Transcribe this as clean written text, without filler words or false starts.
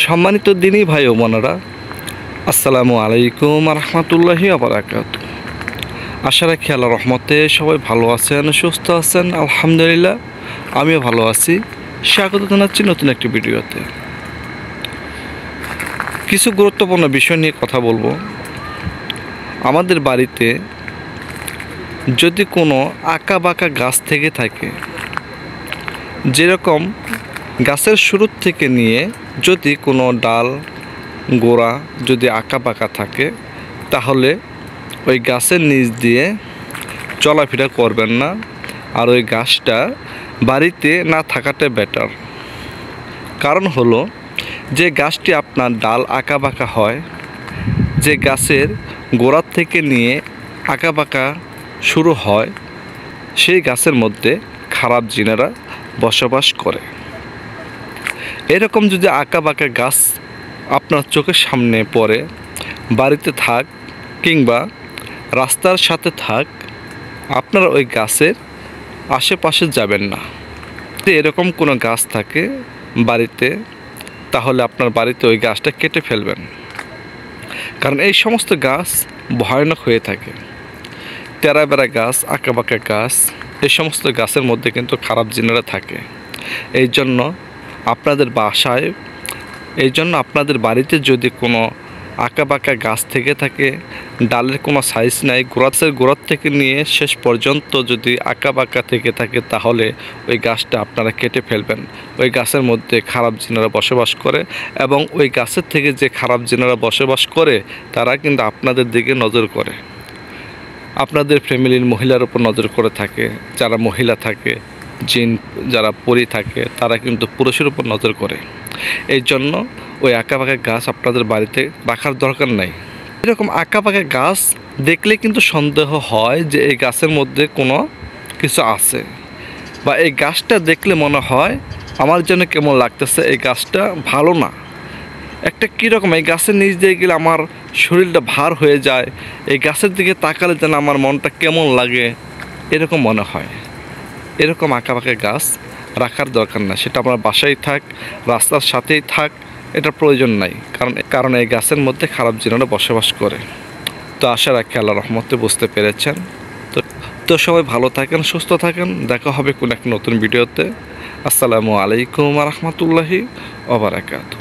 সম্মানিত দিনী ভাই ও বোনেরা, আসসালামু আলাইকুম রহমতুল্লাহি বারাকাতুহু। আশা রাখি আল্লাহর রহমতে সবাই ভালো আছেন, সুস্থ আছেন। আলহামদুলিল্লাহ, আমিও ভালো আছি। স্বাগত জানাচ্ছি নতুন একটি ভিডিওতে। কিছু গুরুত্বপূর্ণ বিষয় নিয়ে কথা বলবো। আমাদের বাড়িতে যদি কোনো আঁকা বাঁকা গাছ থেকে থাকে, যেরকম গাছের শুরু থেকে নিয়ে যদি কোনো ডাল গোড়া যদি আঁকা বাঁকা থাকে, তাহলে ওই গাছের নিচ দিয়ে চলাফেরা করবেন না। আর ওই গাছটা বাড়িতে না থাকাটা বেটার। কারণ হলো, যে গাছটি আপনার ডাল আঁকা বাঁকা হয়, যে গাছের গোড়ার থেকে নিয়ে আঁকা বাঁকা শুরু হয়, সেই গাছের মধ্যে খারাপ জিনেরা বসবাস করে। এরকম যদি আঁকা বাঁকা গাছ আপনার চোখের সামনে পড়ে, বাড়িতে থাক কিংবা রাস্তার সাথে থাক, আপনারা ওই গাছের আশেপাশে যাবেন না। যদি এরকম কোনো গাছ থাকে বাড়িতে, তাহলে আপনার বাড়িতে ওই গাছটা কেটে ফেলবেন। কারণ এই সমস্ত গাছ ভয়ানক হয়ে থাকে। তেরা বেড়া গাছ, আঁকা বাঁকা গাছ, এই সমস্ত গাছের মধ্যে কিন্তু খারাপ জিনেরা থাকে। এই জন্য আপনাদের বাড়িতে যদি কোনো আঁকা বাঁকা গাছ থেকে থাকে, ডালের কোনো সাইজ নাই, গোড়ার থেকে নিয়ে শেষ পর্যন্ত যদি আঁকা বাঁকা থেকে থাকে, তাহলে ওই গাছটা আপনারা কেটে ফেলবেন। ওই গাছের মধ্যে খারাপ জিনেরা বসবাস করে, এবং ওই গাছের থেকে যে খারাপ জিনেরা বসবাস করে, তারা কিন্তু আপনাদের দিকে নজর করে, আপনাদের ফ্যামিলির মহিলার উপর নজর করে থাকে। যারা মহিলা থাকে, জিন যারা পরি থাকে, তারা কিন্তু পুরুষের উপর নজর করে। এই জন্য ওই আঁকা বাঁকা গাছ আপনাদের বাড়িতে রাখার দরকার নাই। এরকম আঁকা বাঁকা গাছ দেখলে কিন্তু সন্দেহ হয় যে এই গাছের মধ্যে কোনো কিছু আছে, বা এই গাছটা দেখলে মনে হয় আমার যেন কেমন লাগতেছে, এই গাছটা ভালো না। একটা কীরকম, এই গাছের নিচ দিয়ে গেলে আমার শরীরটা ভার হয়ে যায়, এই গাছের দিকে তাকালে যেন আমার মনটা কেমন লাগে, এরকম মনে হয়। এরকম আঁকা বাঁকা গাছ রাখার দরকার না। সেটা আমার বাসায় থাক, রাস্তার সাথেই থাক, এটা প্রয়োজন নাই। কারণ এই গাছের মধ্যে খারাপ জিনেরা বসবাস করে। তো আশা রাখি আল্লাহর রহমতে বুঝতে পেরেছেন। তো সবাই ভালো থাকেন, সুস্থ থাকেন। দেখা হবে কোনো এক নতুন ভিডিওতে। আসসালামু আলাইকুম রহমতুল্লাহি ওয়া বারাকাতুহু।